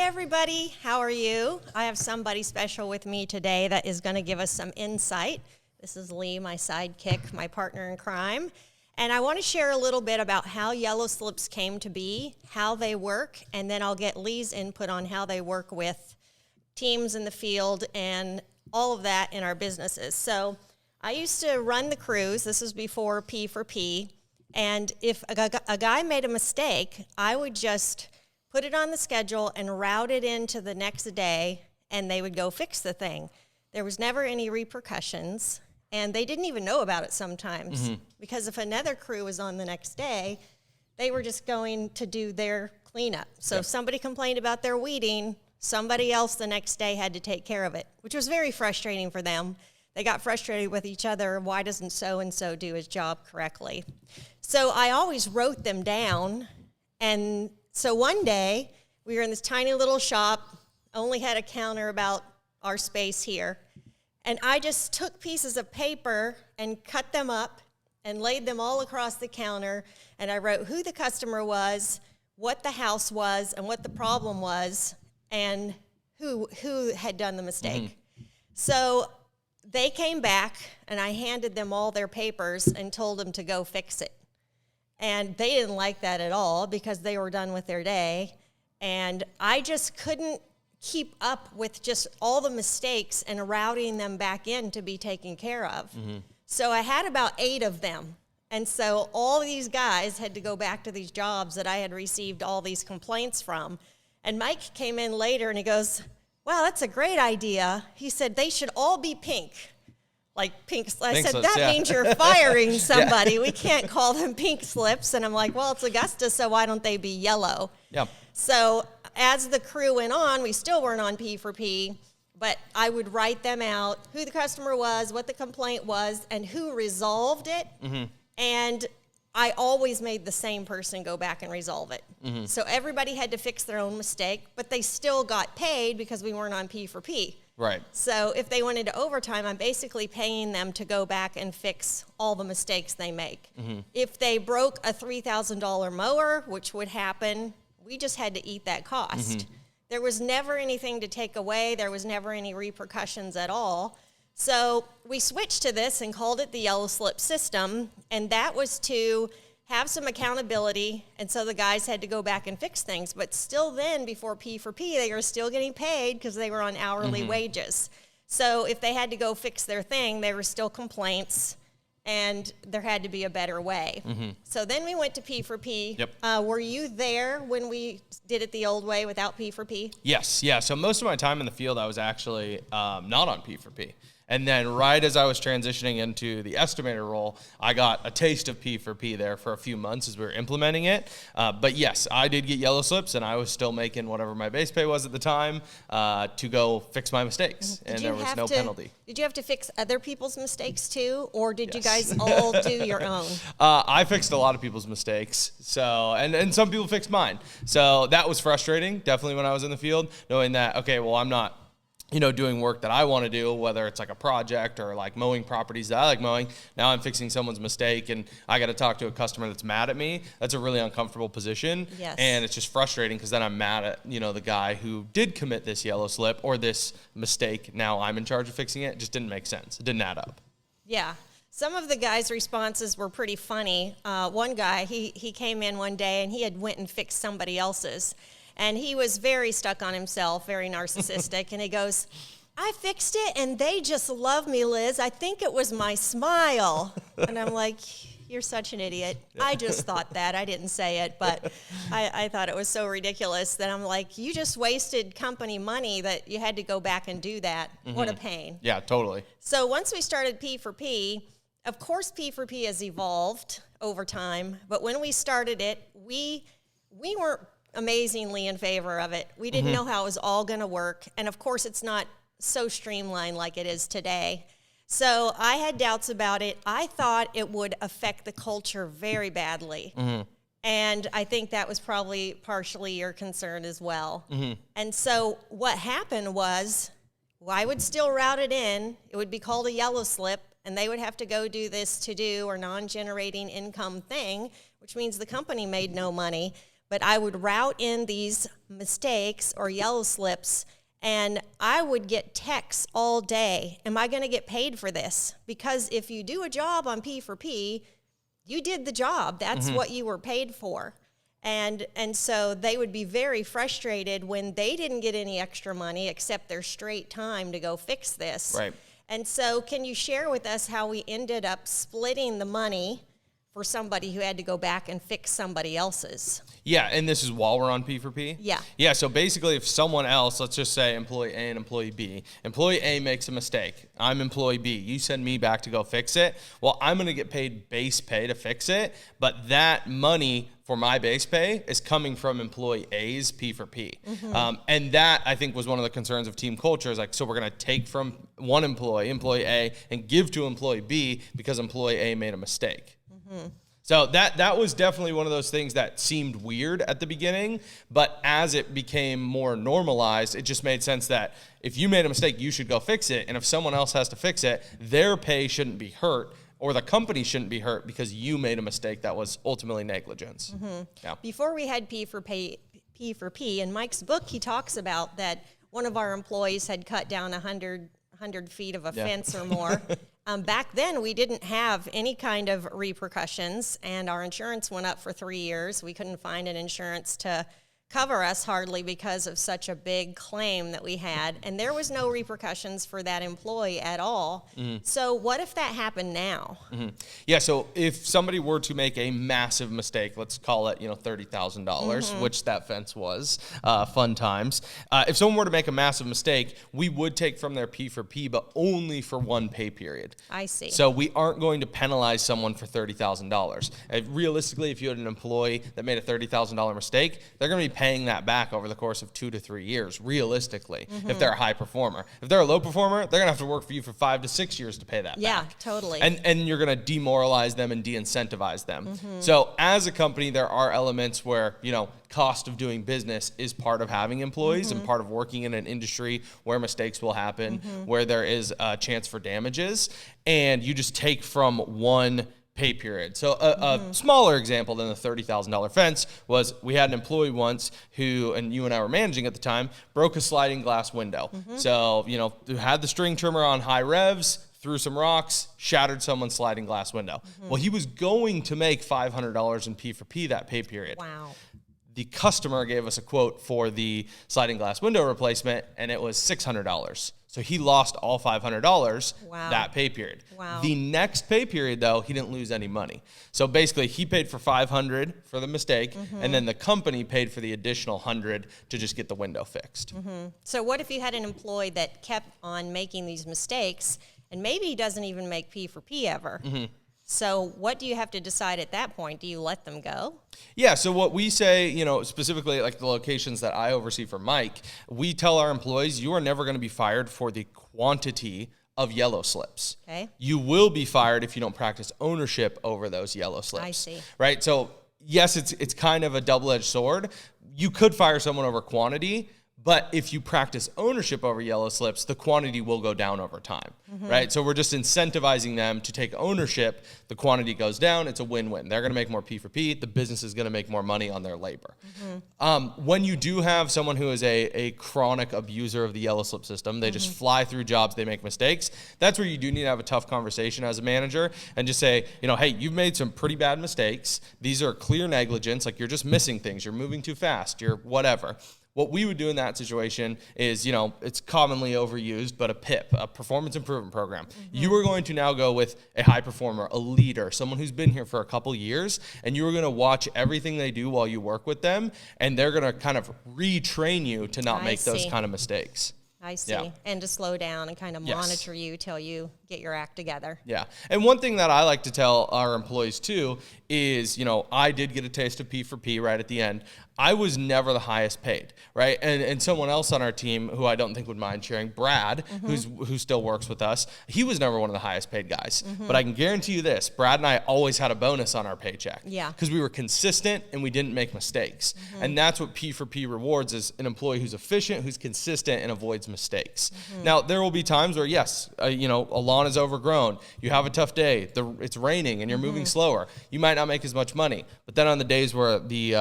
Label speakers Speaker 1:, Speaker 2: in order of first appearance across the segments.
Speaker 1: everybody. How are you? I have somebody special with me today that is going to give us some insight. This is Lee, my sidekick, my partner in crime. And I want to share a little bit about how yellow slips came to be, how they work, and then I'll get Lee's input on how they work with teams in the field and all of that in our businesses. So I used to run the crews. This was before P for P. And if a guy made a mistake, I would just put it on the schedule and route it into the next day, and they would go fix the thing. There was never any repercussions, and they didn't even know about it sometimes. Because if another crew was on the next day, they were just going to do their cleanup. So if somebody complained about their weeding, somebody else the next day had to take care of it, which was very frustrating for them. They got frustrated with each other. Why doesn't so-and-so do his job correctly? So I always wrote them down. And so one day, we were in this tiny little shop, only had a counter about our space here. And I just took pieces of paper and cut them up and laid them all across the counter. And I wrote who the customer was, what the house was, and what the problem was, and who had done the mistake. So they came back, and I handed them all their papers and told them to go fix it. And they didn't like that at all because they were done with their day. And I just couldn't keep up with just all the mistakes and routing them back in to be taken care of. So I had about 8 of them. And so all these guys had to go back to these jobs that I had received all these complaints from. And Mike came in later and he goes, wow, that's a great idea. He said, they should all be pink. Like pink slips. I said,
Speaker 2: slips,
Speaker 1: that means you're firing somebody. We can't call them pink slips. And I'm like, well, it's Augusta, so why don't they be yellow? So as the crew went on, we still weren't on P for P, but I would write them out, who the customer was, what the complaint was, and who resolved it. And I always made the same person go back and resolve it. So everybody had to fix their own mistake, but they still got paid because we weren't on P for P.
Speaker 2: Right.
Speaker 1: So if they went into overtime, I'm basically paying them to go back and fix all the mistakes they make. If they broke a $3,000 mower, which would happen, we just had to eat that cost. There was never anything to take away. There was never any repercussions at all. So we switched to this and called it the yellow slip system, and that was to have some accountability, and so the guys had to go back and fix things. But still then, before P for P, they were still getting paid because they were on hourly wages. So if they had to go fix their thing, there were still complaints, and there had to be a better way. So then we went to P for P. Were you there when we did it the old way without P for P?
Speaker 2: Yes, yeah. So most of my time in the field, I was actually not on P for P. And then right as I was transitioning into the estimator role, I got a taste of P for P there for a few months as we were implementing it. But yes, I did get yellow slips, and I was still making whatever my base pay was at the time to go fix my mistakes, and there was no penalty.
Speaker 1: Did you have to fix other people's mistakes too, or did you guys all do your own?
Speaker 2: I fixed a lot of people's mistakes, so and some people fixed mine. So that was frustrating, definitely when I was in the field, knowing that, okay, well, I'm not doing work that I want to do, whether it's like a project or like mowing properties that I like mowing. Now I'm fixing someone's mistake and I got to talk to a customer that's mad at me. That's a really uncomfortable position. And it's just frustrating because then I'm mad at, the guy who did commit this yellow slip or this mistake. Now I'm in charge of fixing it. It just didn't make sense. It didn't add up.
Speaker 1: Yeah. Some of the guys' responses were pretty funny. One guy, he came in one day and he had went and fixed somebody else's. And he was very stuck on himself, very narcissistic. And he goes, I fixed it, and they just love me, Liz. I think it was my smile. And I'm like, you're such an idiot. I just thought that. I didn't say it, but I thought it was so ridiculous that I'm like, you just wasted company money that you had to go back and do that. What a pain.
Speaker 2: Yeah, totally.
Speaker 1: So once we started P for P, of course P for P has evolved over time. But when we started it, we weren't amazingly in favor of it. We didn't know how it was all going to work. And of course, it's not so streamlined like it is today. So I had doubts about it. I thought it would affect the culture very badly. And I think that was probably partially your concern as well. And so what happened was, I would still route it in. It would be called a yellow slip, and they would have to go do this to-do or non-generating income thing, which means the company made no money. but I would route in these mistakes or yellow slips, and I would get texts all day. Am I going to get paid for this? Because if you do a job on P for P, you did the job. That's what you were paid for. And so they would be very frustrated when they didn't get any extra money except their straight time to go fix this.
Speaker 2: Right.
Speaker 1: And so can you share with us how we ended up splitting the money for somebody who had to go back and fix somebody else's?
Speaker 2: Yeah, and this is while we're on P for P?
Speaker 1: Yeah.
Speaker 2: Yeah, so basically if someone else, let's just say employee A and employee B, employee A makes a mistake, I'm employee B, you send me back to go fix it, well, I'm going to get paid base pay to fix it, but that money for my base pay is coming from employee A's P for P. And that, I think, was one of the concerns of team culture, is like, so we're going to take from one employee A, and give to employee B because employee A made a mistake. So that was definitely one of those things that seemed weird at the beginning, but as it became more normalized, it just made sense that if you made a mistake, you should go fix it, and if someone else has to fix it, their pay shouldn't be hurt, or the company shouldn't be hurt because you made a mistake that was ultimately negligence. Yeah.
Speaker 1: Before we had P for P, in Mike's book, he talks about that one of our employees had cut down 100 feet of a fence or more. Back then, we didn't have any kind of repercussions, and our insurance went up for 3 years. We couldn't find an insurance to cover us hardly because of such a big claim that we had, and there was no repercussions for that employee at all. So what if that happened now?
Speaker 2: Yeah, so if somebody were to make a massive mistake, let's call it, $30,000, which that fence was, fun times. If someone were to make a massive mistake, we would take from their P for P, but only for one pay period.
Speaker 1: I see.
Speaker 2: So we aren't going to penalize someone for $30,000. Realistically, if you had an employee that made a $30,000 mistake, they're going to be paying that back over the course of 2 to 3 years, realistically, if they're a high performer. If they're a low performer, they're going to have to work for you for 5 to 6 years to pay that back.
Speaker 1: Yeah, totally.
Speaker 2: And you're going to demoralize them and de-incentivize them. So as a company, there are elements where, cost of doing business is part of having employees and part of working in an industry where mistakes will happen, where there is a chance for damages, and you just take from one pay period. So a smaller example than the $30,000 fence was we had an employee once who, and you and I were managing at the time, broke a sliding glass window. So, had the string trimmer on high revs, threw some rocks, shattered someone's sliding glass window. Well, he was going to make $500 in P for P that pay period.
Speaker 1: Wow.
Speaker 2: The customer gave us a quote for the sliding glass window replacement, and it was $600. So he lost all $500 that pay period.
Speaker 1: Wow.
Speaker 2: The next pay period, though, he didn't lose any money. So basically, he paid for $500 for the mistake, and then the company paid for the additional $100 to just get the window fixed.
Speaker 1: So what if you had an employee that kept on making these mistakes, and maybe he doesn't even make P for P ever? So what do you have to decide at that point? Do you let them go?
Speaker 2: Yeah, so what we say, specifically like the locations that I oversee for Mike, we tell our employees, you are never going to be fired for the quantity of yellow slips.
Speaker 1: Okay.
Speaker 2: You will be fired if you don't practice ownership over those yellow slips.
Speaker 1: I see.
Speaker 2: Right? So yes, it's kind of a double-edged sword. You could fire someone over quantity, but if you practice ownership over yellow slips, the quantity will go down over time, right? So we're just incentivizing them to take ownership. The quantity goes down. It's a win-win. They're going to make more P for P. The business is going to make more money on their labor. When you do have someone who is a chronic abuser of the yellow slip system, they just fly through jobs, they make mistakes, that's where you do need to have a tough conversation as a manager and just say, hey, you've made some pretty bad mistakes. These are clear negligence. Like, you're just missing things. You're moving too fast. You're whatever. What we would do in that situation is, it's commonly overused, but a PIP, a performance improvement program. You are going to now go with a high performer, a leader, someone who's been here for a couple years, and you are going to watch everything they do while you work with them, and they're going to kind of retrain you to not make those kind of mistakes.
Speaker 1: I see. Yeah. And to slow down and kind of monitor you till you get your act together.
Speaker 2: Yeah. And one thing that I like to tell our employees too is, I did get a taste of P for P right at the end. I was never the highest paid, right? And someone else on our team who I don't think would mind sharing, Brad, who still works with us, he was never one of the highest paid guys. But I can guarantee you this, Brad and I always had a bonus on our paycheck.
Speaker 1: Yeah.
Speaker 2: Because we were consistent and we didn't make mistakes. And that's what P for P rewards, is an employee who's efficient, who's consistent, and avoids mistakes. Now, there will be times where, yes, a lawn is overgrown, you have a tough day, it's raining and you're moving slower. You might not make as much money. But then on the days where the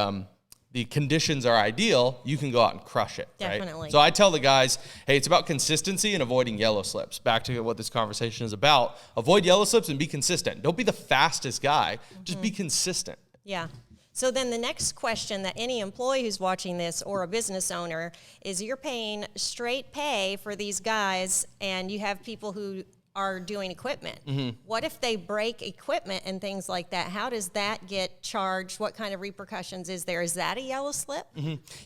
Speaker 2: the conditions are ideal, you can go out and crush it.
Speaker 1: Definitely.
Speaker 2: Right? So I tell the guys, hey, it's about consistency and avoiding yellow slips. Back to what this conversation is about. Avoid yellow slips and be consistent. Don't be the fastest guy. Just be consistent.
Speaker 1: Yeah. So then the next question that any employee who's watching this or a business owner is, you're paying straight pay for these guys and you have people who are doing equipment. What if they break equipment and things like that? How does that get charged? What kind of repercussions is there? Is that a yellow slip?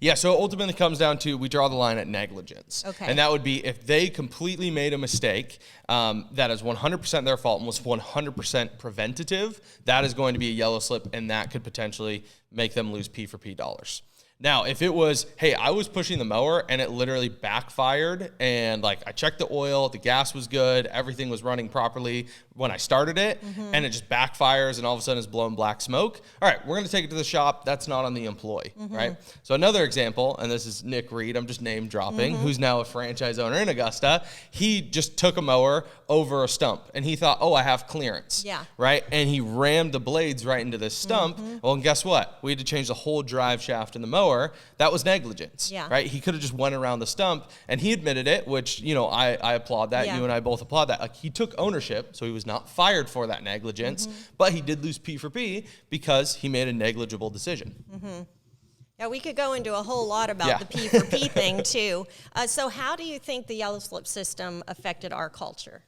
Speaker 2: Yeah, so ultimately it comes down to, we draw the line at negligence.
Speaker 1: Okay.
Speaker 2: And that would be if they completely made a mistake that is 100% their fault and was 100% preventative, that is going to be a yellow slip, and that could potentially make them lose P for P dollars. Now, if it was, hey, I was pushing the mower and it literally backfired, and like I checked the oil, the gas was good, everything was running properly when I started it, and it just backfires and all of a sudden it's blowing black smoke. All right, we're going to take it to the shop. That's not on the employee, right? So another example, and this is Nick Reed, I'm just name dropping, who's now a franchise owner in Augusta. He just took a mower over a stump and he thought, oh, I have clearance, right? And he rammed the blades right into this stump. Well, and guess what? We had to change the whole drive shaft in the mower. That was negligence, right? He could have just went around the stump, and he admitted it, which, you know, I applaud that. You and I both applaud that. Like, he took ownership, so he was not fired for that negligence, but he did lose P for P because he made a negligible decision.
Speaker 1: Yeah, we could go into a whole lot about the P for P thing too. So how do you think the yellow slip system affected our culture?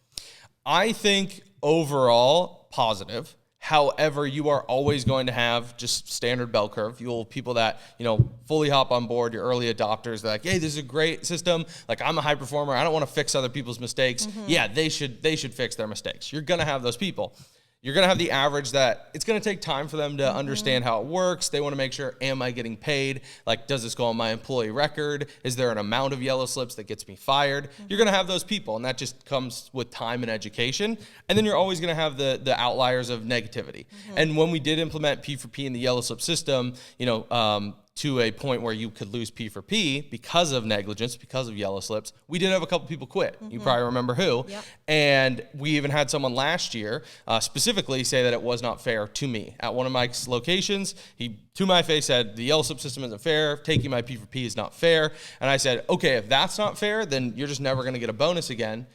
Speaker 2: I think overall positive. However, you are always going to have just standard bell curve. You'll people that, you know, fully hop on board, your early adopters, they're like, hey, this is a great system. Like, I'm a high performer. I don't want to fix other people's mistakes. Yeah, they should fix their mistakes. You're going to have those people. You're going to have the average that it's going to take time for them to understand how it works. They want to make sure, am I getting paid? Like, does this go on my employee record? Is there an amount of yellow slips that gets me fired? You're going to have those people, and that just comes with time and education. And then you're always going to have the outliers of negativity. And when we did implement P for P in the yellow slip system, you know, to a point where you could lose P for P because of negligence, because of yellow slips, we did have a couple people quit. You probably remember who. And we even had someone last year specifically say that it was not fair to me. At one of my locations, he, to my face, said, the yellow slip system isn't fair. Taking my P for P is not fair. And I said, okay, if that's not fair, then you're just never going to get a bonus again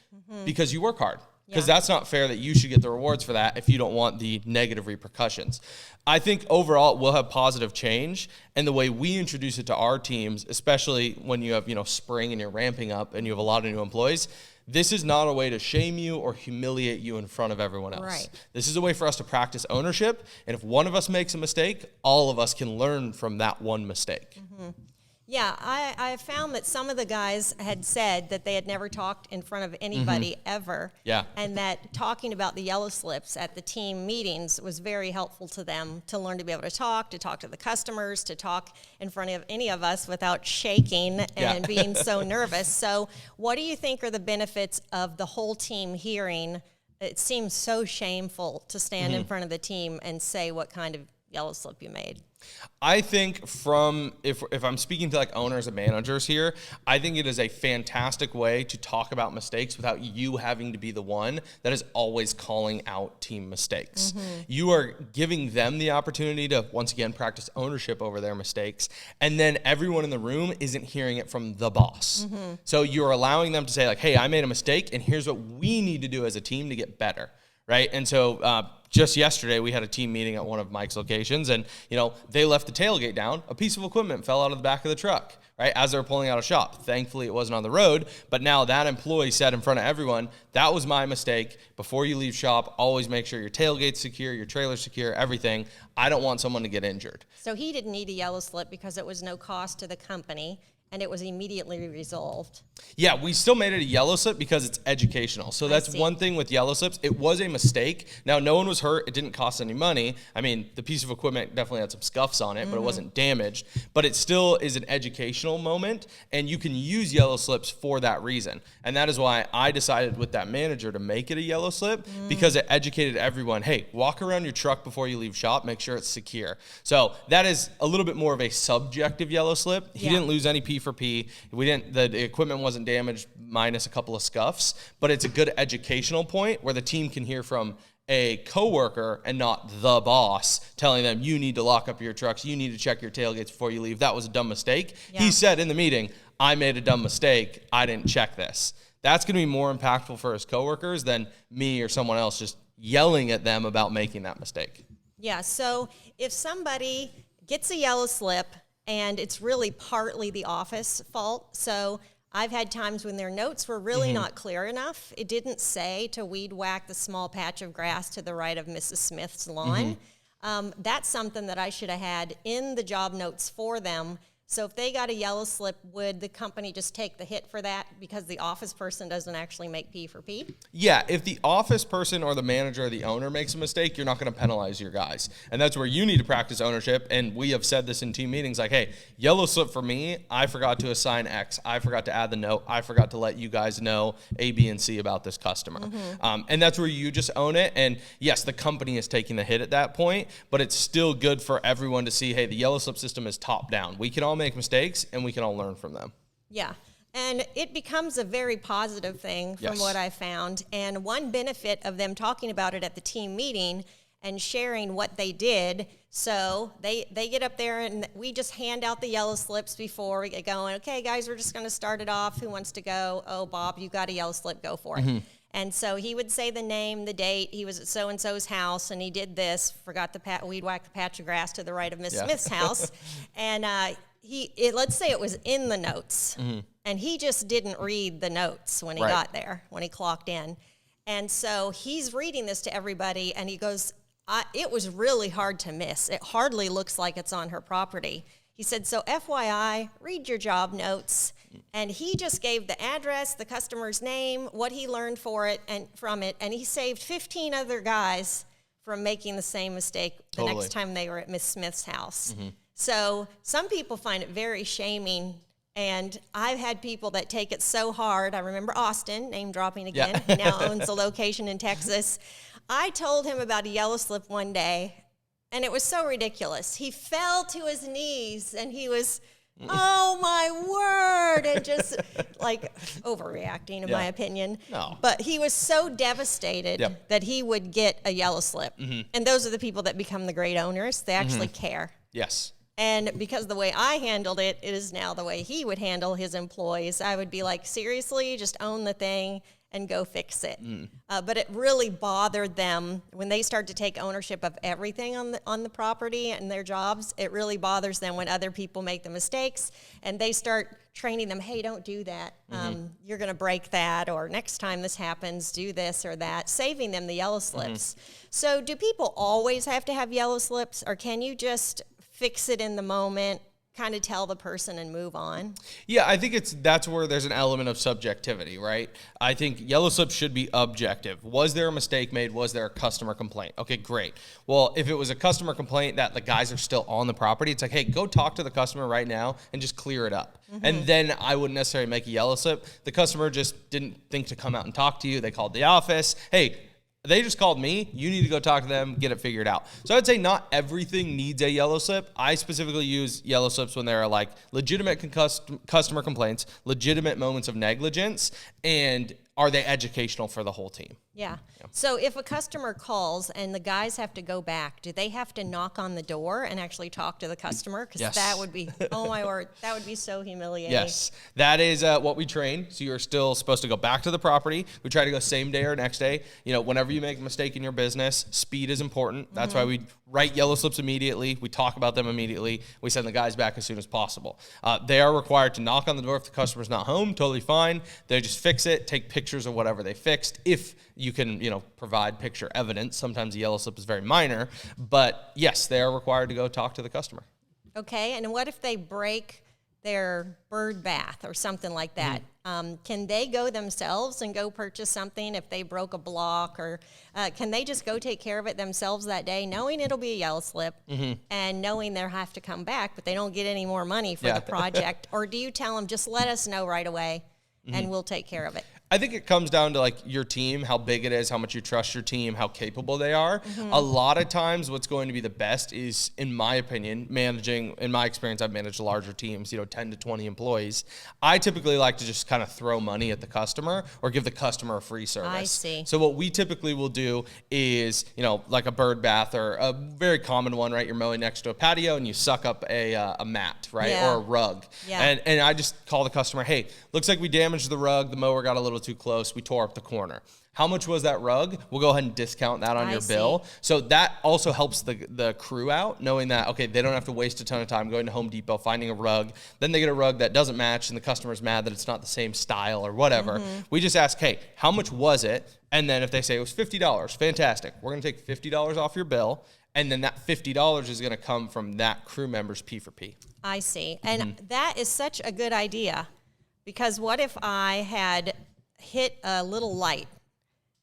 Speaker 2: because you work hard. Because that's not fair that you should get the rewards for that if you don't want the negative repercussions. I think overall we'll have positive change, and the way we introduce it to our teams, especially when you have, you know, spring and you're ramping up and you have a lot of new employees, this is not a way to shame you or humiliate you in front of everyone else.
Speaker 1: Right.
Speaker 2: This is a way for us to practice ownership, and if one of us makes a mistake, all of us can learn from that one mistake.
Speaker 1: Yeah, I found that some of the guys had said that they had never talked in front of anybody ever. And that talking about the yellow slips at the team meetings was very helpful to them to learn to be able to talk to the customers, to talk in front of any of us without shaking and being so nervous. So what do you think are the benefits of the whole team hearing? It seems so shameful to stand in front of the team and say what kind of yellow slip you made.
Speaker 2: I think if I'm speaking to like owners and managers here, I think it is a fantastic way to talk about mistakes without you having to be the one that is always calling out team mistakes. You are giving them the opportunity to, once again, practice ownership over their mistakes, and then everyone in the room isn't hearing it from the boss. So you're allowing them to say like, hey, I made a mistake, and here's what we need to do as a team to get better. Right. And so just yesterday we had a team meeting at one of Mike's locations, and, you know, they left the tailgate down. A piece of equipment fell out of the back of the truck, right, as they were pulling out of shop. Thankfully, it wasn't on the road. But now that employee said in front of everyone, that was my mistake. Before you leave shop, always make sure your tailgate's secure, your trailer's secure, everything. I don't want someone to get injured.
Speaker 1: So he didn't need a yellow slip because it was no cost to the company, and it was immediately resolved.
Speaker 2: Yeah, we still made it a yellow slip because it's educational. So that's one thing with yellow slips. It was a mistake. Now, no one was hurt. It didn't cost any money. I mean, the piece of equipment definitely had some scuffs on it, but it wasn't damaged. But it still is an educational moment, and you can use yellow slips for that reason. And that is why I decided with that manager to make it a yellow slip, because it educated everyone, hey, walk around your truck before you leave shop, make sure it's secure. So that is a little bit more of a subjective yellow slip. He didn't lose any P for P. The equipment wasn't damaged minus a couple of scuffs, but it's a good educational point where the team can hear from a coworker and not the boss telling them, you need to lock up your trucks, you need to check your tailgates before you leave. That was a dumb mistake. Yeah. He said in the meeting, I made a dumb mistake. I didn't check this. That's going to be more impactful for his coworkers than me or someone else just yelling at them about making that mistake.
Speaker 1: Yeah, so if somebody gets a yellow slip and it's really partly the office fault, so I've had times when their notes were really not clear enough. It didn't say to weed whack the small patch of grass to the right of Mrs. Smith's lawn. That's something that I should have had in the job notes for them. So if they got a yellow slip, would the company just take the hit for that because the office person doesn't actually make P for P?
Speaker 2: Yeah, if the office person or the manager or the owner makes a mistake, you're not going to penalize your guys. And that's where you need to practice ownership. And we have said this in team meetings, like, hey, yellow slip for me, I forgot to assign X. I forgot to add the note. I forgot to let you guys know A, B, and C about this customer. And that's where you just own it. And yes, the company is taking the hit at that point, but it's still good for everyone to see, hey, the yellow slip system is top down. We can all make mistakes and we can all learn from them.
Speaker 1: Yeah. And it becomes a very positive thing from what I found. And one benefit of them talking about it at the team meeting and sharing what they did. So they get up there and we just hand out the yellow slips before we get going. Okay, guys, we're just going to start it off. Who wants to go? Oh, Bob, you got a yellow slip. Go for it. And so he would say the name, the date. He was at so-and-so's house, and he did this. Forgot to weed whack the patch of grass to the right of Miss Smith's house. And let's say it was in the notes, and he just didn't read the notes when he got there, when he clocked in. And so he's reading this to everybody, and he goes, it was really hard to miss. It hardly looks like it's on her property. He said, so FYI, read your job notes. And he just gave the address, the customer's name, what he learned from it, and he saved 15 other guys from making the same mistake the next time they were at Miss Smith's house. So some people find it very shaming, and I've had people that take it so hard. I remember Austin, name dropping again. He now owns a location in Texas. I told him about a yellow slip one day, and it was so ridiculous. He fell to his knees, and he was, oh, my word, and just like overreacting, in my opinion.
Speaker 2: No.
Speaker 1: But he was so devastated that he would get a yellow slip. And those are the people that become the great owners. They actually care.
Speaker 2: Yes.
Speaker 1: And because the way I handled it, it is now the way he would handle his employees. I would be like, seriously, just own the thing and go fix it. But it really bothered them when they start to take ownership of everything on the property and their jobs. It really bothers them when other people make the mistakes and they start training them, hey, don't do that. You're going to break that, or next time this happens, do this or that, saving them the yellow slips. So do people always have to have yellow slips, or can you just fix it in the moment, kind of tell the person and move on?
Speaker 2: Yeah, I think that's where there's an element of subjectivity, right? I think yellow slips should be objective. Was there a mistake made? Was there a customer complaint? Okay, great. Well, if it was a customer complaint that the guys are still on the property, it's like, hey, go talk to the customer right now and just clear it up. And then I wouldn't necessarily make a yellow slip. The customer just didn't think to come out and talk to you. They called the office. Hey, they just called me. You need to go talk to them, get it figured out. So I'd say not everything needs a yellow slip. I specifically use yellow slips when there are like legitimate customer complaints, legitimate moments of negligence, and are they educational for the whole team?
Speaker 1: Yeah. So if a customer calls and the guys have to go back, do they have to knock on the door and actually talk to the customer? Because that would be, oh my word, that would be so humiliating.
Speaker 2: Yes, that is what we train. So you're still supposed to go back to the property. We try to go same day or next day. You know, whenever you make a mistake in your business, speed is important. That's why we write yellow slips immediately. We talk about them immediately. We send the guys back as soon as possible. They are required to knock on the door if the customer's not home. Totally fine. They just fix it, take pictures of whatever they fixed. If you can, provide picture evidence. Sometimes the yellow slip is very minor, but yes, they are required to go talk to the customer.
Speaker 1: Okay, and what if they break their bird bath or something like that? Can they go themselves and go purchase something if they broke a block, or can they just go take care of it themselves that day, knowing it'll be a yellow slip and knowing they'll have to come back, but they don't get any more money for the project? Or do you tell them, just let us know right away and we'll take care of it?
Speaker 2: I think it comes down to like your team, how big it is, how much you trust your team, how capable they are. A lot of times what's going to be the best is, in my opinion, managing, in my experience, I've managed larger teams, 10 to 20 employees. I typically like to just kind of throw money at the customer or give the customer a free service.
Speaker 1: I see.
Speaker 2: So what we typically will do is, like a bird bath, or a very common one, right? You're mowing next to a patio and you suck up a mat, right?
Speaker 1: Yeah.
Speaker 2: Or a rug.
Speaker 1: Yeah.
Speaker 2: And I just call the customer, hey, looks like we damaged the rug. The mower got a little too close. We tore up the corner. How much was that rug? We'll go ahead and discount that on your bill. So that also helps the crew out, knowing that, okay, they don't have to waste a ton of time going to Home Depot, finding a rug. Then they get a rug that doesn't match and the customer's mad that it's not the same style or whatever. We just ask, hey, how much was it? And then if they say it was $50, fantastic. We're going to take $50 off your bill. And then that $50 is going to come from that crew member's P for P.
Speaker 1: I see. And that is such a good idea, because what if I had hit a little light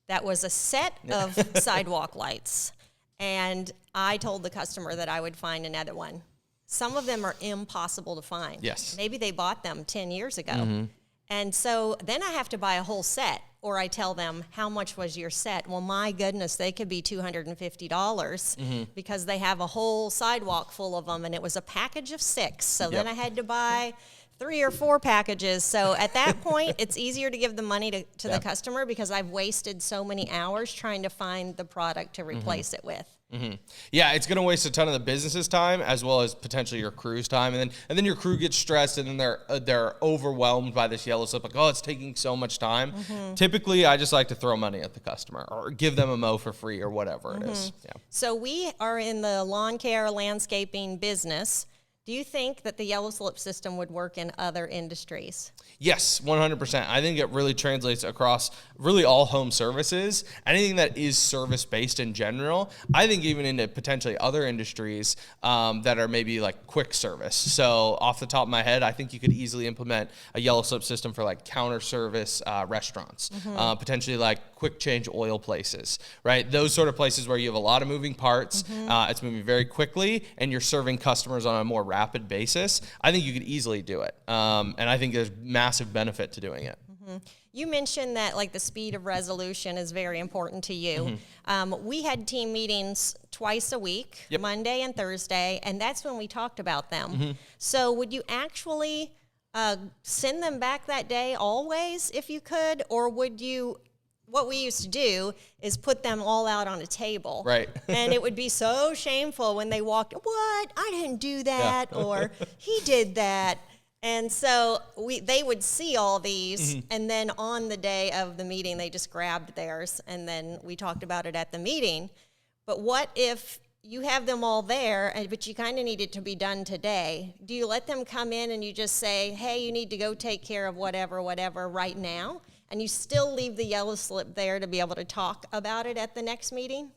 Speaker 1: that was a set of sidewalk lights, and I told the customer that I would find another one? Some of them are impossible to find.
Speaker 2: Yes.
Speaker 1: Maybe they bought them 10 years ago. And so then I have to buy a whole set, or I tell them, how much was your set? Well, my goodness, they could be $250 because they have a whole sidewalk full of them, and it was a package of 6. So then I had to buy 3 or 4 packages. So at that point, it's easier to give the money to the customer, because I've wasted so many hours trying to find the product to replace it with.
Speaker 2: Yeah, it's going to waste a ton of the business's time, as well as potentially your crew's time, and then your crew gets stressed, and then they're overwhelmed by this yellow slip, like, oh, it's taking so much time. Typically, I just like to throw money at the customer or give them a mow for free or whatever it is. Yeah.
Speaker 1: So we are in the lawn care, landscaping business. Do you think that the yellow slip system would work in other industries?
Speaker 2: Yes, 100%. I think it really translates across really all home services, anything that is service-based in general. I think even into potentially other industries that are maybe like quick service. So off the top of my head, I think you could easily implement a yellow slip system for like counter service restaurants, potentially like quick change oil places, right? Those sort of places where you have a lot of moving parts, it's moving very quickly, and you're serving customers on a more rapid basis. I think you could easily do it. And I think there's massive benefit to doing it.
Speaker 1: You mentioned that like the speed of resolution is very important to you. We had team meetings twice a week, Monday and Thursday, and that's when we talked about them. So would you actually send them back that day always if you could, or would you? What we used to do is put them all out on a table.
Speaker 2: Right.
Speaker 1: And it would be so shameful when they walked, what? I didn't do that, or he did that. And so they would see all these, and then on the day of the meeting, they just grabbed theirs, and then we talked about it at the meeting. But what if you have them all there, but you kind of need it to be done today? Do you let them come in and you just say, hey, you need to go take care of whatever right now? And you still leave the yellow slip there to be able to talk about it at the next meeting?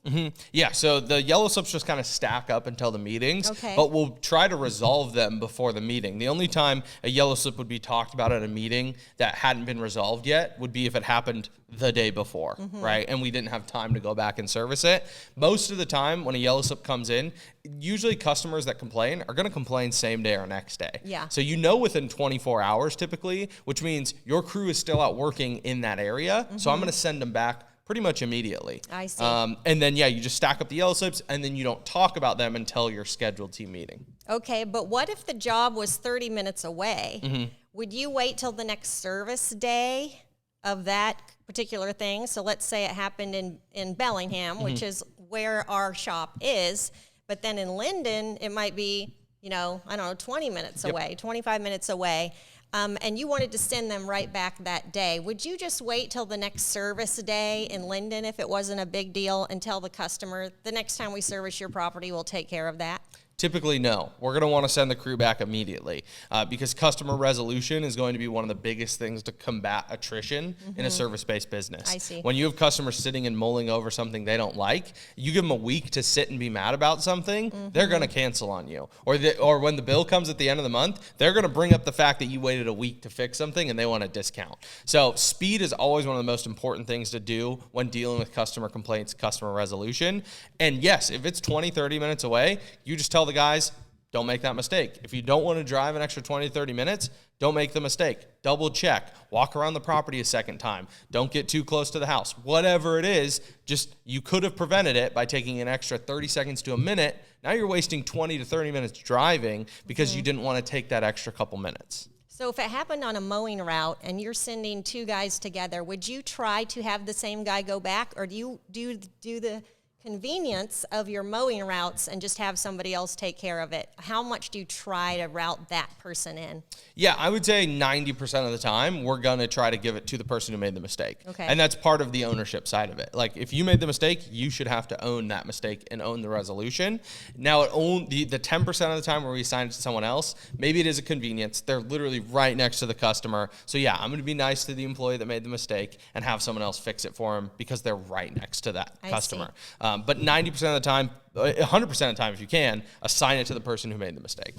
Speaker 2: Yeah, so the yellow slips just kind of stack up until the meetings,
Speaker 1: Okay.
Speaker 2: but we'll try to resolve them before the meeting. The only time a yellow slip would be talked about at a meeting that hadn't been resolved yet would be if it happened the day before, right? And we didn't have time to go back and service it. Most of the time when a yellow slip comes in, usually customers that complain are going to complain same day or next day.
Speaker 1: Yeah.
Speaker 2: So you know within 24 hours typically, which means your crew is still out working in that area. So I'm going to send them back pretty much immediately.
Speaker 1: I see.
Speaker 2: And then, you just stack up the yellow slips, and then you don't talk about them until your scheduled team meeting.
Speaker 1: Okay, but what if the job was 30 minutes away? Would you wait till the next service day of that particular thing? So let's say it happened in Bellingham, which is where our shop is, but then in Linden, it might be, 20 minutes away, 25 minutes away. And you wanted to send them right back that day. Would you just wait till the next service day in Linden if it wasn't a big deal, and tell the customer, the next time we service your property, we'll take care of that?
Speaker 2: Typically, no. We're going to want to send the crew back immediately because customer resolution is going to be one of the biggest things to combat attrition in a service-based business.
Speaker 1: I see.
Speaker 2: When you have customers sitting and mulling over something they don't like, you give them a week to sit and be mad about something, they're going to cancel on you. Or when the bill comes at the end of the month, they're going to bring up the fact that you waited a week to fix something and they want a discount. So speed is always one of the most important things to do when dealing with customer complaints, customer resolution. And yes, if it's 20, 30 minutes away, you just tell the guys, don't make that mistake. If you don't want to drive an extra 20 to 30 minutes, don't make the mistake. Double check. Walk around the property a second time. Don't get too close to the house. Whatever it is, just you could have prevented it by taking an extra 30 seconds to a minute. Now you're wasting 20 to 30 minutes driving because you didn't want to take that extra couple minutes.
Speaker 1: So if it happened on a mowing route and you're sending 2 guys together, would you try to have the same guy go back, or do you do the convenience of your mowing routes and just have somebody else take care of it? How much do you try to route that person in?
Speaker 2: Yeah, I would say 90% of the time, we're going to try to give it to the person who made the mistake.
Speaker 1: Okay.
Speaker 2: And that's part of the ownership side of it. Like, if you made the mistake, you should have to own that mistake and own the resolution. Now, the 10% of the time where we assign it to someone else, maybe it is a convenience. They're literally right next to the customer. So, yeah, I'm going to be nice to the employee that made the mistake and have someone else fix it for him because they're right next to that customer. But 90% of the time, 100% of the time, if you can, assign it to the person who made the mistake.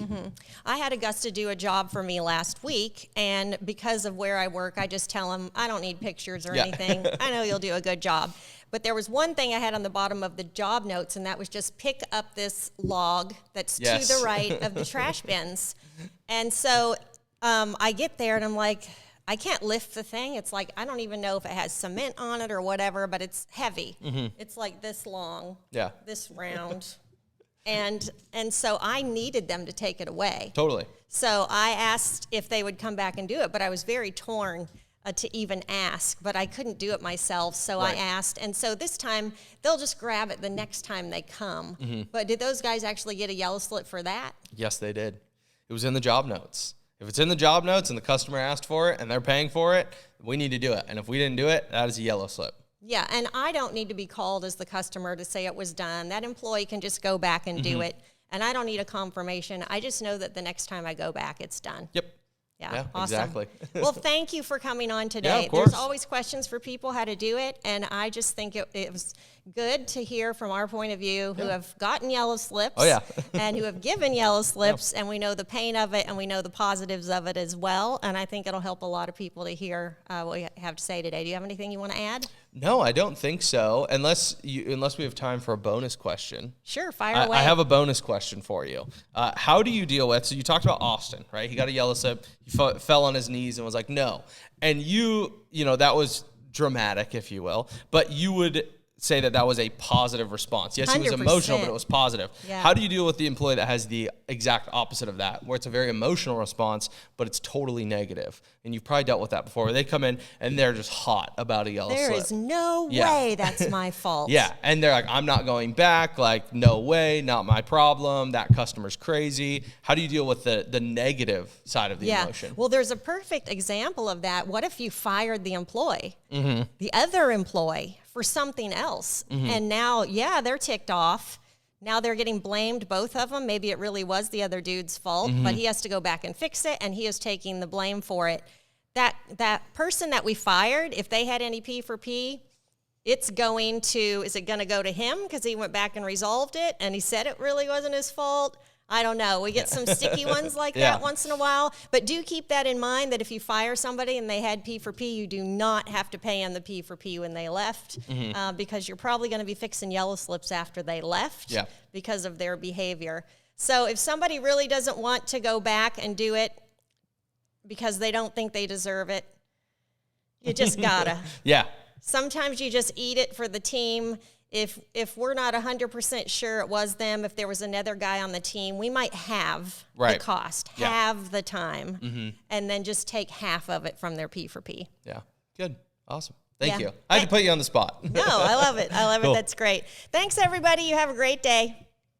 Speaker 1: I had Augusta do a job for me last week, and because of where I work, I just tell him, I don't need pictures or anything. I know you'll do a good job. But there was one thing I had on the bottom of the job notes, and that was just pick up this log that's to the right of the trash bins. And so I get there, and I'm like, I can't lift the thing. It's like, I don't even know if it has cement on it or whatever, but it's heavy. It's like this long, this round. And so I needed them to take it away.
Speaker 2: Totally.
Speaker 1: So I asked if they would come back and do it, but I was very torn to even ask, but I couldn't do it myself, so I asked. And so this time, they'll just grab it the next time they come. But did those guys actually get a yellow slip for that?
Speaker 2: Yes, they did. It was in the job notes. If it's in the job notes and the customer asked for it and they're paying for it, we need to do it. And if we didn't do it, that is a yellow slip.
Speaker 1: Yeah, and I don't need to be called as the customer to say it was done. That employee can just go back and do it, and I don't need a confirmation. I just know that the next time I go back, it's done.
Speaker 2: Yep.
Speaker 1: Yeah, awesome.
Speaker 2: Exactly.
Speaker 1: Well, thank you for coming on today.
Speaker 2: Yeah, of course.
Speaker 1: There's always questions for people how to do it, and I just think it was good to hear from our point of view who have gotten yellow slips and who have given yellow slips, and we know the pain of it and we know the positives of it as well, and I think it'll help a lot of people to hear what we have to say today. Do you have anything you want to add?
Speaker 2: No, I don't think so, unless we have time for a bonus question.
Speaker 1: Sure, fire away.
Speaker 2: I have a bonus question for you. How do you deal with, so you talked about Austin, right? He got a yellow slip, he fell on his knees and was like, no. And you know, that was dramatic, if you will, but you would say that was a positive response. Yes, he was emotional, but it was positive. Yeah. How do you deal with the employee that has the exact opposite of that, where it's a very emotional response, but it's totally negative? And you've probably dealt with that before, where they come in and they're just hot about a yellow slip.
Speaker 1: There is no way that's my fault.
Speaker 2: Yeah, and they're like, I'm not going back. Like, no way, not my problem. That customer's crazy. How do you deal with the negative side of the emotion?
Speaker 1: Well, there's a perfect example of that. What if you fired the employee, the other employee, for something else? And now, they're ticked off. Now they're getting blamed, both of them. Maybe it really was the other dude's fault, but he has to go back and fix it, and he is taking the blame for it. That person that we fired, if they had any P for P, is it going to go to him because he went back and resolved it, and he said it really wasn't his fault? I don't know. We get some sticky ones like that once in a while. But do keep that in mind, that if you fire somebody and they had P for P, you do not have to pay them the P for P when they left, because you're probably going to be fixing yellow slips after they left because of their behavior. So if somebody really doesn't want to go back and do it because they don't think they deserve it, you just gotta. Sometimes you just eat it for the team. If we're not 100% sure it was them, if there was another guy on the team, we might have the cost, have the time, and then just take half of it from their P for P. Yeah, good. Awesome. Thank you. I had to put you on the spot. No, I love it. I love it. That's great. Thanks, everybody. You have a great day.